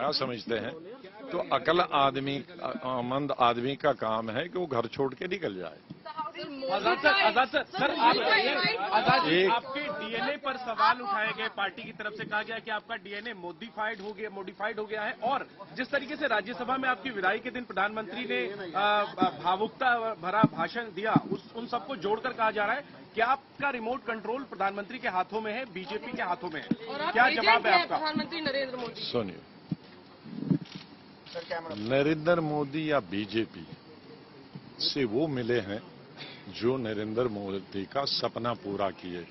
क्या समझते हैं? तो अकल आदमी, मंद आदमी का काम है कि वो घर छोड़ के निकल जाए। आजाद सर आपके डीएनए पर सवाल उठाए गए, पार्टी की तरफ से कहा गया कि आपका डीएनए मॉडिफाइड हो गया है, और जिस तरीके से राज्यसभा में आपकी विदाई के दिन प्रधानमंत्री ने भावुकता भरा भाषण दिया, उन सबको जोड़कर कहा जा रहा है कि आपका रिमोट कंट्रोल प्रधानमंत्री के हाथों में है, बीजेपी के हाथों में है। क्या जवाब है आपका? प्रधानमंत्री नरेंद्र मोदी। सुनिए, नरेंद्र मोदी या बीजेपी से वो मिले हैं जो नरेंद्र मोदी का सपना पूरा किए।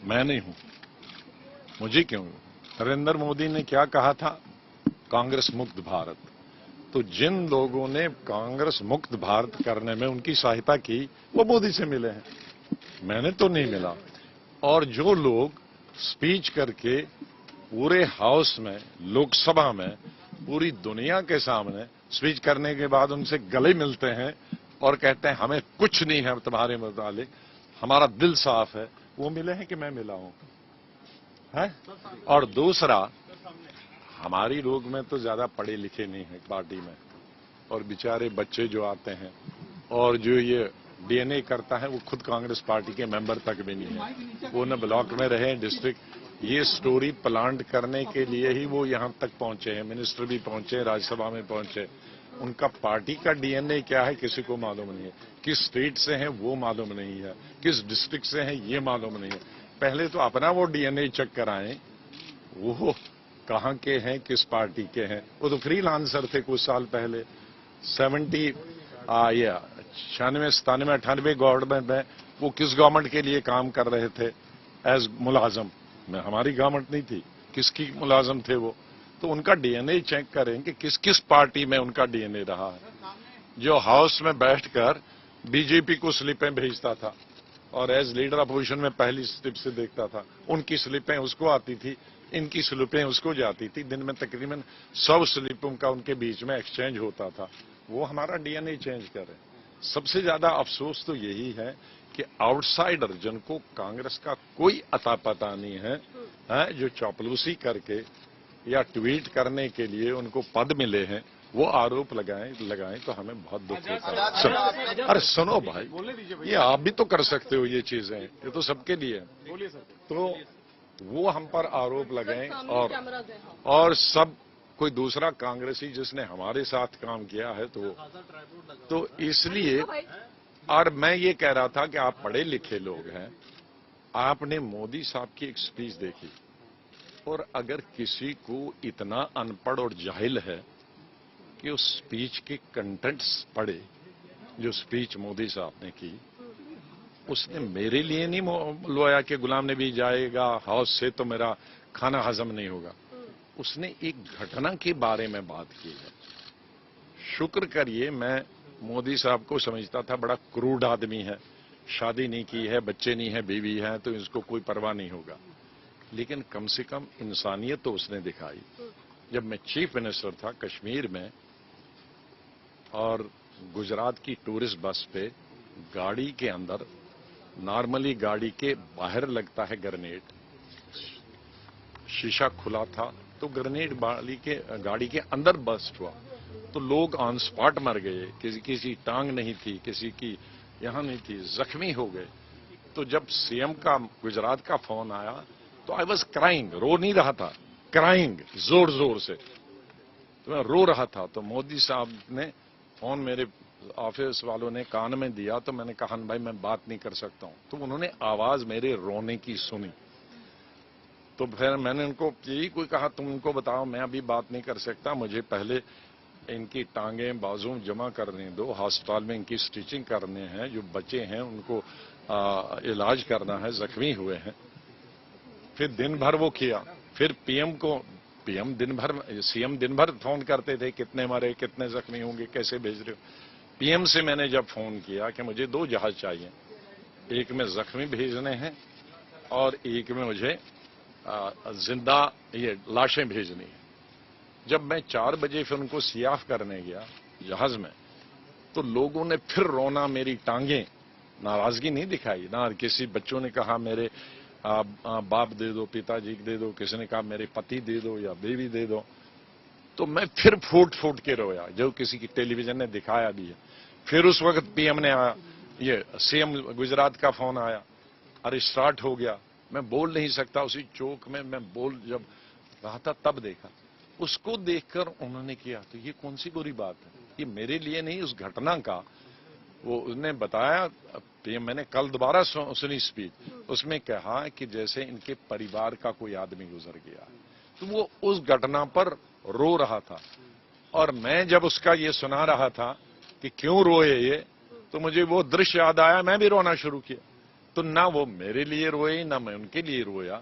मैं नहीं हूं, मुझे क्यों? नरेंद्र मोदी ने क्या कहा था? कांग्रेस मुक्त भारत। तो जिन लोगों ने कांग्रेस मुक्त भारत करने में उनकी सहायता की, वो मोदी से मिले हैं, मैंने तो नहीं मिला। और जो लोग स्पीच करके पूरे हाउस में, लोकसभा में, पूरी दुनिया के सामने स्पीच करने के बाद उनसे गले मिलते हैं और कहते हैं हमें कुछ नहीं है तुम्हारे मुतालिक, हमारा दिल साफ है, वो मिले हैं कि मैं मिला हूं? है? और दूसरा, हमारी लोग में तो ज्यादा पढ़े लिखे नहीं है पार्टी में, और बेचारे बच्चे जो आते हैं और जो ये डीएनए करता है, वो खुद कांग्रेस पार्टी के मेंबर तक भी नहीं है। वो न ब्लॉक में रहे, डिस्ट्रिक्ट। ये स्टोरी प्लांट करने के लिए ही वो यहां तक पहुंचे हैं, मिनिस्टर भी पहुंचे, राज्यसभा में पहुंचे। उनका पार्टी का डीएनए क्या है किसी को मालूम नहीं है, किस स्टेट से हैं वो मालूम नहीं है, किस डिस्ट्रिक्ट से हैं ये मालूम नहीं है। पहले तो अपना वो डीएनए चेक कराएं, वो कहां के हैं, किस पार्टी के हैं। वो तो फ्रीलांसर थे कुछ साल पहले, 96, 97, 98 गवर्नमेंट में वो किस गवर्नमेंट के लिए काम कर रहे थे एज मुलाजम? में हमारी गवर्नमेंट नहीं थी, किसकी मुलाजम थे वो? तो उनका डीएनए चेक करें कि किस किस पार्टी में उनका डीएनए रहा है। जो हाउस में बैठकर बीजेपी को स्लिपें भेजता था और एज लीडर अपोजिशन में पहली स्लिप से देखता था, उनकी स्लिपें उसको आती थी, इनकी स्लिपें उसको जाती थी। दिन में तकरीबन 100 स्लिपों का उनके बीच में एक्सचेंज होता था। वो हमारा डीएनए चेंज करे। सबसे ज्यादा अफसोस तो यही है कि आउटसाइडर, जिनको कांग्रेस का कोई अता पता नहीं है, जो चापलूसी करके या ट्वीट करने के लिए उनको पद मिले हैं, वो आरोप लगाएं तो हमें बहुत दुख होता है। अरे सुनो भाई, ये आप भी तो कर सकते हो ये चीजें, ये तो सबके लिए है। तो वो हम पर आरोप लगाएं, और सब कोई दूसरा कांग्रेसी जिसने हमारे साथ काम किया है तो इसलिए। और मैं ये कह रहा था कि आप पढ़े लिखे लोग हैं, आपने मोदी साहब की एक स्पीच देखी, और अगर किसी को इतना अनपढ़ और जाहिल है कि उस स्पीच के कंटेंट्स पढ़े, जो स्पीच मोदी साहब ने की, उसने मेरे लिए नहीं बुलवाया कि गुलाम नबी जाएगा हाउस से तो मेरा खाना हजम नहीं होगा। उसने एक घटना के बारे में बात की है। शुक्र करिए, मैं मोदी साहब को समझता था बड़ा क्रूड आदमी है, शादी नहीं की है, बच्चे नहीं है, बीवी है, तो इसको कोई परवाह नहीं होगा। लेकिन कम से कम इंसानियत तो उसने दिखाई। जब मैं चीफ मिनिस्टर था कश्मीर में, और गुजरात की टूरिस्ट बस पे गाड़ी के अंदर, नॉर्मली गाड़ी के बाहर लगता है ग्रेनेड, शीशा खुला था तो ग्रेनेड गाड़ी के अंदर बस्ट हुआ, तो लोग ऑन स्पॉट मर गए। किसी टांग नहीं थी, किसी की यहां नहीं थी, जख्मी हो गए। तो जब सीएम का गुजरात का फोन आया तो आई वॉज क्राइंग, रो नहीं रहा था, क्राइंग जोर जोर से, तो मैं रो रहा था। तो मोदी साहब ने फोन मेरे ऑफिस वालों ने कान में दिया, तो मैंने कहा भाई मैं बात नहीं कर सकता हूं। तो उन्होंने आवाज मेरे रोने की सुनी, तो फिर मैंने उनको यही कोई कहा, तुम उनको बताओ मैं अभी बात नहीं कर सकता, मुझे पहले इनकी टांगें बाजू जमा करने दो, अस्पताल में इनकी स्टिचिंग करने हैं, जो बच्चे हैं उनको इलाज करना है, जख्मी हुए हैं। फिर दिन भर वो किया। फिर पीएम दिन भर, सीएम दिन भर फोन करते थे, कितने मरे, कितने जख्मी होंगे, कैसे भेज रहे हो। पीएम से मैंने जब फोन किया कि मुझे 2 जहाज चाहिए, एक में जख्मी भेजने हैं और एक में मुझे जिंदा ये लाशें भेजनी है। जब मैं 4 बजे फिर उनको सियाफ करने गया जहाज में, तो लोगों ने फिर रोना, मेरी टांगें, नाराजगी नहीं दिखाई ना। किसी बच्चों ने कहा मेरे बाप दे दो, पिताजी दे दो, किसी ने कहा मेरे पति दे दो या बीवी दे दो। तो मैं फिर फूट फूट के रोया, जो किसी की टेलीविजन ने दिखाया भी है। फिर उस वक्त पीएम ने आया, ये सीएम गुजरात का फोन आया, अरे स्टार्ट हो गया। मैं बोल नहीं सकता, उसी चौक में मैं बोल जब रहा था तब देखा। उसको देखकर उन्होंने किया, तो ये कौन सी बुरी बात है? ये मेरे लिए नहीं, उस घटना का वो उसने बताया। पीएम मैंने कल दोबारा सुनी स्पीच, उसमें कहा कि जैसे इनके परिवार का कोई आदमी गुजर गया। तो वो उस घटना पर रो रहा था, और मैं जब उसका ये सुना रहा था कि क्यों रोए ये, तो मुझे वो दृश्य याद आया, मैं भी रोना शुरू किया। तो ना वो मेरे लिए रोए, ना मैं उनके लिए रोया।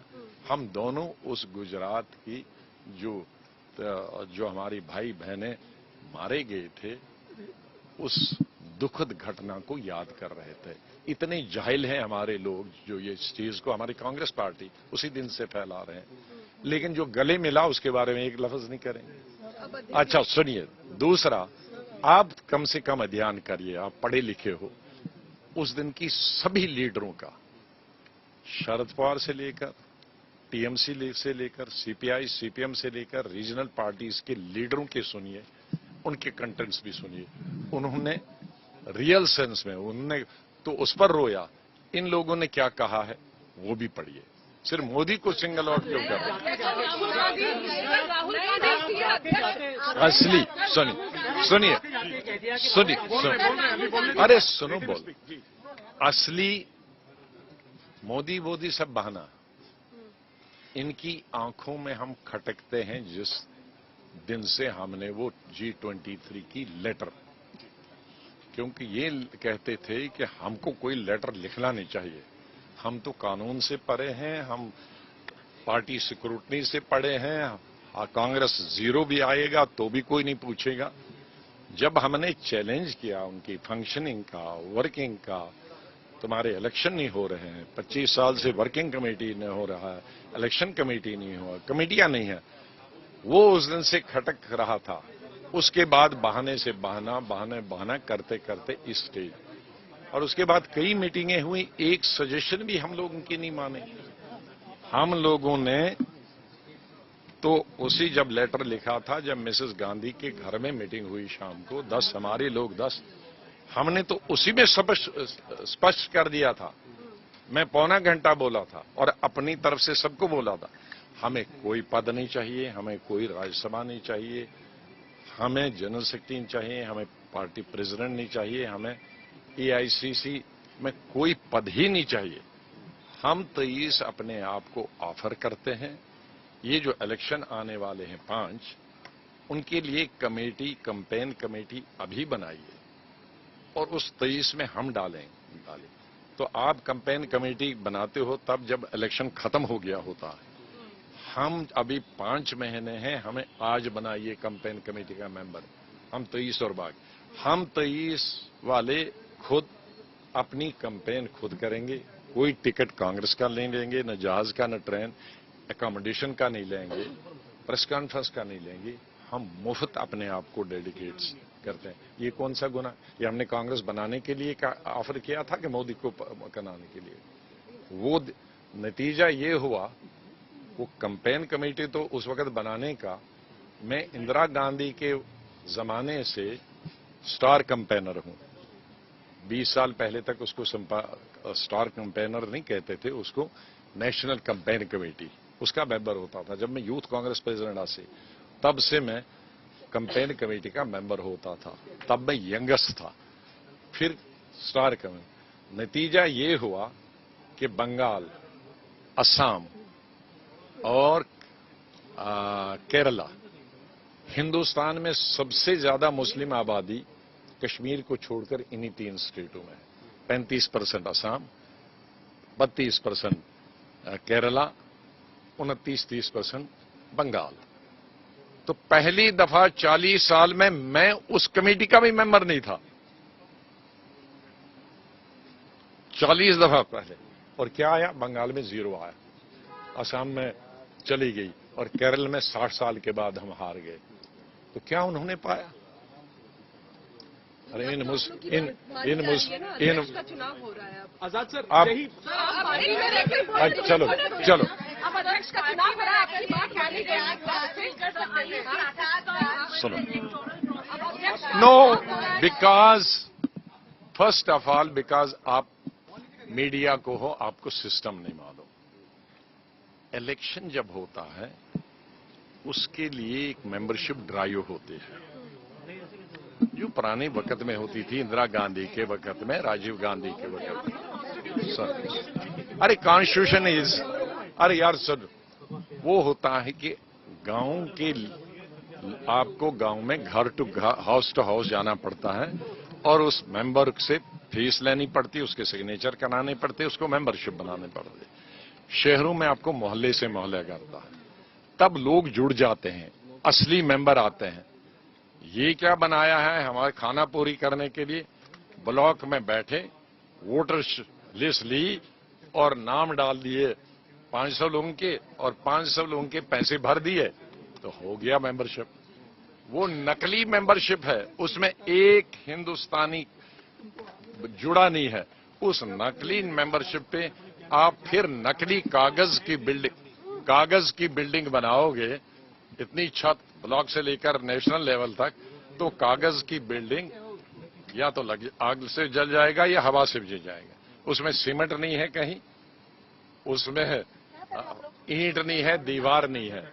हम दोनों उस गुजरात की जो हमारी भाई बहनें मारे गए थे, उस दुखद घटना को याद कर रहे थे। इतने जाहिल हैं हमारे लोग जो ये इस चीज को, हमारी कांग्रेस पार्टी उसी दिन से फैला रहे हैं, लेकिन जो गले मिला उसके बारे में एक लफ्ज नहीं करेंगे। अच्छा सुनिए, दूसरा, आप कम से कम अध्ययन करिए, आप पढ़े लिखे हो। उस दिन की सभी लीडरों का, शरद पवार से लेकर टीएमसी से लेकर सीपीआई सीपीएम से लेकर रीजनल पार्टीज के लीडरों के सुनिए, उनके कंटेंट्स भी सुनिए। उन्होंने रियल सेंस में उन्होंने तो उस पर रोया। इन लोगों ने क्या कहा है वो भी पढ़िए। सिर्फ मोदी को सिंगल आउट क्यों कर रहे हैं? असली सुनिए, अरे सुनो, बोल, असली मोदी सब बहाना। इनकी आंखों में हम खटकते हैं जिस दिन से हमने वो G23 की लेटर, क्योंकि ये कहते थे कि हमको कोई लेटर लिखना नहीं चाहिए, हम तो कानून से पढ़े हैं, हम पार्टी सिक्योरिटी से पढ़े हैं, कांग्रेस जीरो भी आएगा तो भी कोई नहीं पूछेगा। जब हमने चैलेंज किया उनकी फंक्शनिंग का, वर्किंग का, तुम्हारे इलेक्शन नहीं हो रहे हैं, 25 साल से वर्किंग कमेटी नहीं हो रहा है, इलेक्शन कमेटी नहीं हुआ, कमेटियां नहीं है, वो उस दिन से खटक रहा था। उसके बाद बहाने से बहाना करते करते इस स्टेज, और उसके बाद कई मीटिंगें हुई, एक सजेशन भी हम लोग उनकी नहीं माने। हम लोगों ने तो उसी जब लेटर लिखा था, जब मिसेस गांधी के घर में मीटिंग हुई शाम को, 10 हमारे लोग 10, हमने तो उसी में स्पष्ट कर दिया था। मैं पौना घंटा बोला था और अपनी तरफ से सबको बोला था, हमें कोई पद नहीं चाहिए, हमें कोई राज्यसभा नहीं चाहिए, हमें जनरल सेक्रेटरी नहीं चाहिए, हमें पार्टी प्रेसिडेंट नहीं चाहिए, हमें एआईसीसी में कोई पद ही नहीं चाहिए। हम 23 अपने आप को ऑफर करते हैं। ये जो इलेक्शन आने वाले हैं 5, उनके लिए कमेटी, कैंपेन कमेटी अभी बनाइए और उस 23 में हम डालें। तो आप कैंपेन कमेटी बनाते हो तब जब इलेक्शन खत्म हो गया होता है। हम अभी 5 महीने हैं, हमें आज बनाइए कैंपेन कमेटी का मेंबर। हम 23 और बाकी, हम 23 वाले खुद अपनी कैंपेन खुद करेंगे। कोई टिकट कांग्रेस का नहीं लेंगे, न जहाज का, न ट्रेन एकोमोडेशन का नहीं लेंगे, प्रेस कॉन्फ्रेंस का नहीं लेंगे। हम मुफ्त अपने आप को डेडिकेट करते हैं। ये कौन सा गुना? ये हमने कांग्रेस बनाने के लिए ऑफर किया था कि मोदी को बनाने के लिए? वो नतीजा ये हुआ, वो कैंपेन कमेटी तो उस वक्त बनाने का, मैं इंदिरा गांधी के जमाने से स्टार कैंपेनर हूं। 20 साल पहले तक उसको स्टार कैंपेनर नहीं कहते थे, उसको नेशनल कैंपेन कमेटी, उसका मेंबर होता था। जब मैं यूथ कांग्रेस प्रेसिडेंट से, तब से मैं कैंपेन कमेटी का मेंबर होता था। तब मैं यंगेस्ट था, फिर स्टार कैंपेन। नतीजा ये हुआ कि बंगाल, असम और केरला, हिंदुस्तान में सबसे ज्यादा मुस्लिम आबादी कश्मीर को छोड़कर इन्हीं 3 स्टेटों में है। 35% असम, 32% केरला, 29-30% बंगाल। तो पहली दफा 40 साल में मैं उस कमेटी का भी मेंबर नहीं था, 40 दफा पहले। और क्या आया? बंगाल में 0 आया, असम में चली गई, और केरल में 60 साल के बाद हम हार गए। तो क्या उन्होंने पाया? अरे इन चुनाव हो रहा है आजाद सर, आप यही चलो अब अध्यक्ष का चुनाव हो रहा है, आपकी बात मानी गई। सुनो, no, because first of all because आप मीडिया को हो, आपको सिस्टम नहीं मालूम। इलेक्शन जब होता है उसके लिए एक मेंबरशिप ड्राइव होती है, जो पुराने वक्त में होती थी, इंदिरा गांधी के वक्त में, राजीव गांधी के वक्त में। सर, अरे कॉन्स्टिट्यूशन इज, अरे यार सर, वो होता है कि गांव के, आपको गांव में घर टू हाउस टू हाउस जाना पड़ता है और उस मेंबर से फीस लेनी पड़ती है, उसके सिग्नेचर कराने पड़ते, उसको मेंबरशिप बनाने पड़ते। शहरों में आपको मोहल्ले से मोहल्ले करता है, तब लोग जुड़ जाते हैं, असली मेंबर आते हैं। ये क्या बनाया है हमारे खाना पूरी करने के लिए, ब्लॉक में बैठे वोटर लिस्ट ली और नाम डाल दिए 500 लोगों के, और 500 लोगों के पैसे भर दिए तो हो गया मेंबरशिप। वो नकली मेंबरशिप है, उसमें एक हिंदुस्तानी जुड़ा नहीं है। उस नकली मेंबरशिप पे आप फिर नकली कागज की बिल्डिंग बनाओगे, इतनी छत, ब्लॉक से लेकर नेशनल लेवल तक, तो कागज की बिल्डिंग या तो आग से जल जाएगा या हवा से जल जाएगा। उसमें सीमेंट नहीं है कहीं, उसमें ईंट नहीं है, दीवार नहीं है,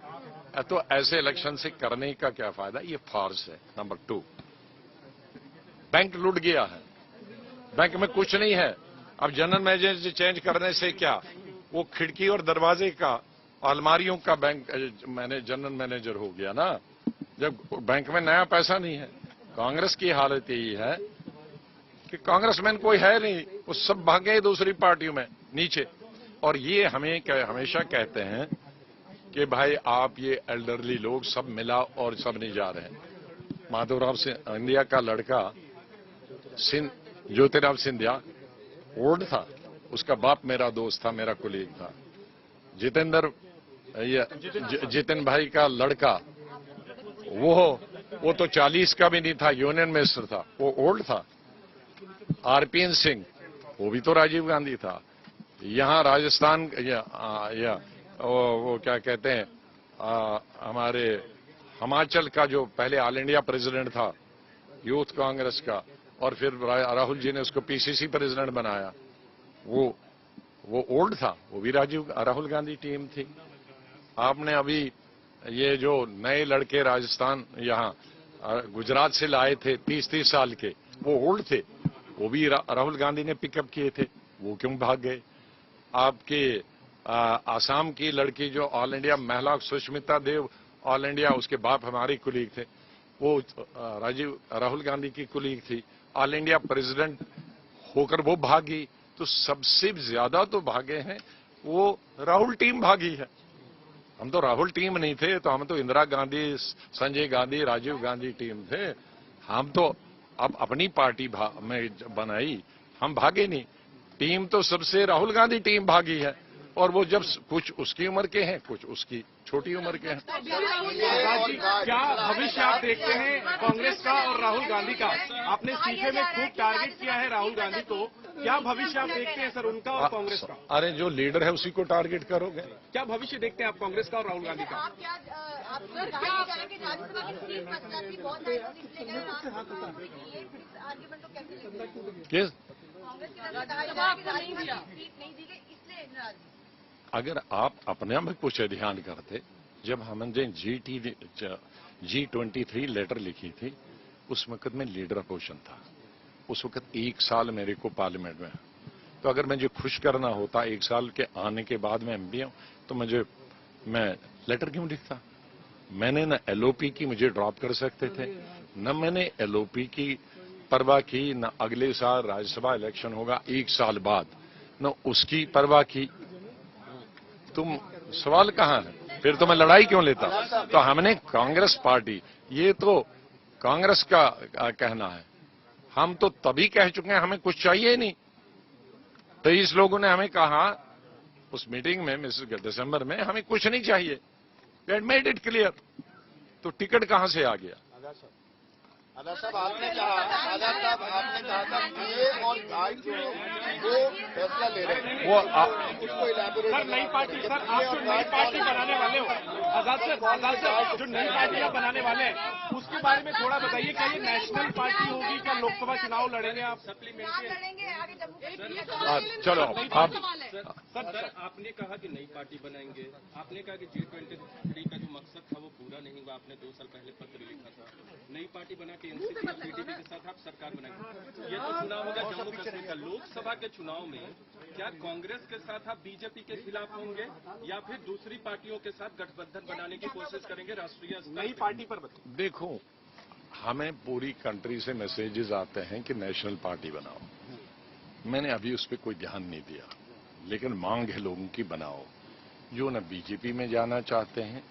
तो ऐसे इलेक्शन से करने का क्या फायदा? ये फार्स है। नंबर 2, बैंक लूट गया है, बैंक में कुछ नहीं है। अब जनरल मैनेजर चेंज करने से क्या, वो खिड़की और दरवाजे का, अलमारियों का बैंक जनरल मैनेजर हो गया ना, जब बैंक में नया पैसा नहीं है। कांग्रेस की हालत यही है कि कांग्रेसमैन कोई है नहीं, वो सब भागे दूसरी पार्टियों में नीचे। और ये हमें हमेशा कहते हैं कि भाई आप ये एल्डरली लोग सब मिला और सब नहीं जा रहे हैं। माधवराव सिंधिया का लड़का ज्योतिराव सिंधिया ओल्ड था, उसका बाप मेरा दोस्त था, मेरा कुलीग था। जितेन भाई का लड़का, वो तो 40 का भी नहीं था, यूनियन मिनिस्टर था, वो ओल्ड था। आरपीएन सिंह, वो भी तो राजीव गांधी था। यहां राजस्थान वो क्या कहते हैं, हमारे हिमाचल का जो पहले ऑल इंडिया प्रेसिडेंट था यूथ कांग्रेस का, और फिर राहुल जी ने उसको पीसीसी प्रेसिडेंट बनाया, वो ओल्ड था, वो भी राहुल गांधी टीम थी। आपने अभी ये जो नए लड़के राजस्थान यहां गुजरात से लाए थे 30-30 साल के, वो ओल्ड थे, वो भी राहुल गांधी ने पिकअप किए थे, वो क्यों भाग गए? आपके आसाम की लड़की जो ऑल इंडिया महिला सुष्मिता देव, ऑल इंडिया, उसके बाप हमारी कुलीग थे, वो राहुल गांधी की कुलीग थी, ऑल इंडिया प्रेसिडेंट होकर वो भागी। तो सबसे ज्यादा तो भागे हैं वो राहुल टीम भागी है। हम तो राहुल टीम नहीं थे, तो हम तो इंदिरा गांधी, संजय गांधी, राजीव गांधी टीम थे। हम तो अब अपनी पार्टी में बनाई, हम भागे नहीं। टीम तो सबसे राहुल गांधी टीम भागी है, और वो जब कुछ उसकी उम्र के हैं, कुछ उसकी छोटी उम्र के हैं। क्या भविष्य आप देखते हैं कांग्रेस का और राहुल गांधी का? आपने सीखे में खूब टारगेट किया है राहुल गांधी को, क्या भविष्य आप देखते हैं सर उनका और कांग्रेस का? अरे जो लीडर है उसी को टारगेट करोगे। क्या भविष्य देखते हैं आप कांग्रेस का और राहुल गांधी का? किस अगर आप अपने में कुछ ध्यान करते, जब हमने G23 लेटर लिखी थी, उस वक्त में लीडर अपोजिशन था। उस वक्त 1 साल मेरे को पार्लियामेंट में, तो अगर मुझे खुश करना होता 1 साल के आने के बाद मैं एमपी हूं, तो मैं लेटर क्यों लिखता? मैंने न एलओपी की, मुझे ड्रॉप कर सकते थे, न मैंने एलओपी की परवाह की, न अगले साल राज्यसभा इलेक्शन होगा 1 साल बाद, न उसकी परवाह की। तुम सवाल कहां है? फिर तो मैं लड़ाई क्यों लेता? तो हमने कांग्रेस पार्टी, ये तो कांग्रेस का कहना है, हम तो तभी कह चुके हैं हमें कुछ चाहिए नहीं। 23 लोगों ने हमें कहा उस मीटिंग में, दिसंबर में, हमें कुछ नहीं चाहिए। We had made it clear. तो टिकट कहां से आ गया? आजाद साहब आपने कहा था ये और आज जो वो फैसला ले रहे हैं वो उसको इलाबोरेट सर नई पार्टी, सर आप जो नई पार्टी बनाने वाले हो, आजाद सर जो नई पार्टी आप बनाने वाले हैं उसके बारे में थोड़ा बताइए। क्या ये नेशनल पार्टी होगी, क्या लोकसभा चुनाव लड़ेंगे आप? चलो आप सर आपने कहा कि नई पार्टी बनाएंगे, आपने कहा कि G23 का जो मकसद था वो पूरा नहीं हुआ, आपने 2 साल पहले पत्र लिखा था, नई पार्टी बना के एनसीपी और बीजेपी के साथ आप सरकार बनाएंगे। ये तो चुनाव होगा जम्मू कश्मीर का। लोकसभा के चुनाव में क्या कांग्रेस के साथ आप बीजेपी के खिलाफ होंगे या फिर दूसरी पार्टियों के साथ गठबंधन बनाने की कोशिश करेंगे राष्ट्रीय स्तर नई पार्टी पर बताइए। देखो, हमें पूरी कंट्री से मैसेजेस आते हैं कि नेशनल पार्टी बनाओ। मैंने अभी उस पर कोई ध्यान नहीं दिया, लेकिन मांग है लोगों की बनाओ, जो न बीजेपी में जाना चाहते हैं,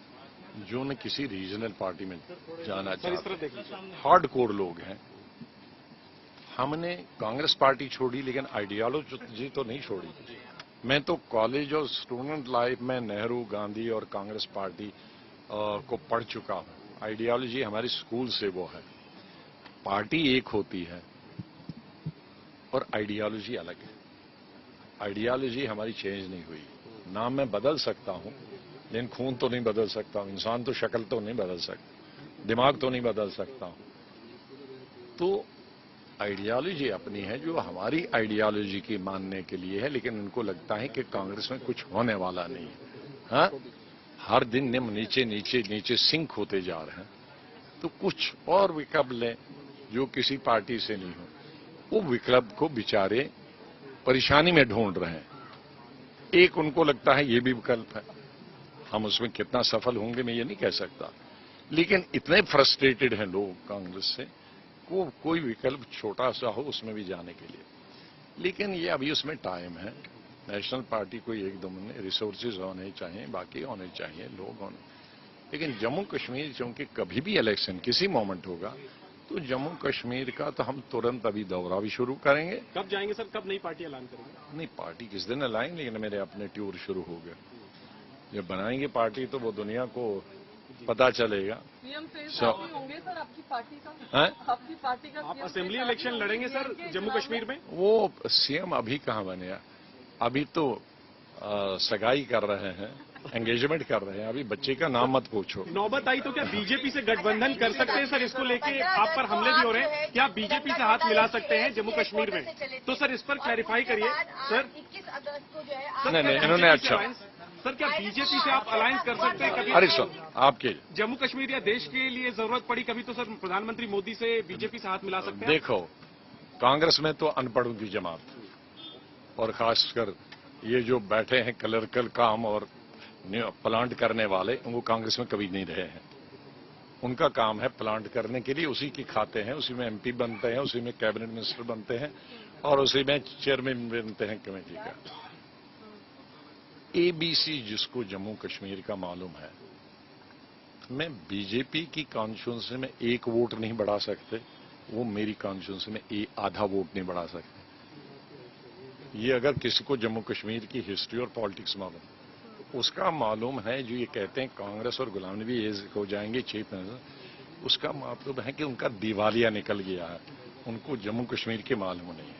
जो न किसी रीजनल पार्टी में जाना चाहते हैं। हार्डकोर लोग हैं। हमने कांग्रेस पार्टी छोड़ी, लेकिन आइडियोलॉजी तो नहीं छोड़ी। मैं तो कॉलेज और स्टूडेंट लाइफ में नेहरू, गांधी और कांग्रेस पार्टी को पढ़ चुका हूं। आइडियोलॉजी हमारी स्कूल से वो है। पार्टी एक होती है और आइडियोलॉजी अलग है। आइडियोलॉजी हमारी चेंज नहीं हुई। नाम मैं बदल सकता हूं, लेकिन खून तो नहीं बदल सकता हूं, इंसान तो शक्ल तो नहीं बदल सकता, दिमाग तो नहीं बदल सकता हूं। तो आइडियोलॉजी अपनी है, जो हमारी आइडियोलॉजी की मानने के लिए है, लेकिन उनको लगता है कि कांग्रेस में कुछ होने वाला नहीं है। हाँ? हर दिन निम्न नीचे नीचे नीचे सिंक होते जा रहे हैं। तो कुछ और विकल्प लें जो किसी पार्टी से नहीं हो। वो विकल्प को बेचारे परेशानी में ढूंढ रहे हैं। एक उनको लगता है ये भी विकल्प है। हम उसमें कितना सफल होंगे मैं ये नहीं कह सकता, लेकिन इतने फ्रस्ट्रेटेड हैं लोग कांग्रेस से, कोई विकल्प छोटा सा हो उसमें भी जाने के लिए। लेकिन ये अभी उसमें टाइम है। नेशनल पार्टी को एकदम रिसोर्सेज होने चाहिए, बाकी होने चाहिए, लोग होने। लेकिन जम्मू कश्मीर चूंकि कभी भी इलेक्शन किसी मोमेंट होगा, तो जम्मू कश्मीर का तो हम तुरंत अभी दौरा भी शुरू करेंगे। कब जाएंगे सर, कब नई पार्टी ऐलान करेंगे? नहीं, पार्टी किस दिन लाएंगे, लेकिन मेरे अपने टूर शुरू हो गए। जब बनाएंगे पार्टी तो वो दुनिया को पता चलेगा। होंगे सर आपकी पार्टी का? आपकी पार्टी का आप असेंबली इलेक्शन लड़ेंगे सर जम्मू कश्मीर में? वो सीएम अभी कहाँ बने? अभी तो सगाई कर रहे हैं, एंगेजमेंट कर रहे हैं। अभी बच्चे का नाम मत पूछो। नौबत आई तो क्या बीजेपी से गठबंधन कर सकते हैं सर? इसको लेके आप पर हमले भी हो रहे हैं, क्या बीजेपी से हाथ मिला सकते हैं जम्मू कश्मीर में? तो सर इस पर क्लैरिफाई करिए सर। 21 अगस्त को जो है नहीं, इन्होंने अच्छा। सर क्या बीजेपी से आप अलायंस कर सकते हैं कभी? अरे सर, आपके जम्मू कश्मीर या देश के लिए जरूरत पड़ी कभी तो सर प्रधानमंत्री मोदी से बीजेपी से हाथ मिला सकते हैं? देखो, कांग्रेस में तो अनपढ़ों की जमात, और खासकर ये जो बैठे हैं क्लर्कल काम और प्लांट करने वाले, वो कांग्रेस में कभी नहीं रहे हैं। उनका काम है प्लांट करने के लिए, उसी की खाते हैं, उसी में एमपी बनते हैं, उसी में कैबिनेट मिनिस्टर बनते हैं और उसी में चेयरमैन बनते हैं कमेटी का। एबीसी जिसको जम्मू कश्मीर का मालूम है, मैं बीजेपी की कॉन्स्टिट्यूंसी में एक वोट नहीं बढ़ा सकते, वो मेरी कॉन्स्टिट्यूंसी में आधा वोट नहीं बढ़ा सकते। ये अगर किसी को जम्मू कश्मीर की हिस्ट्री और पॉलिटिक्स मालूम, उसका मालूम है। जो ये कहते हैं कांग्रेस और गुलाम नबी एज हो जाएंगे चीफ मिनिस्टर, उसका मतलब है कि उनका दिवालिया निकल गया है, उनको जम्मू कश्मीर के मालूम नहीं है।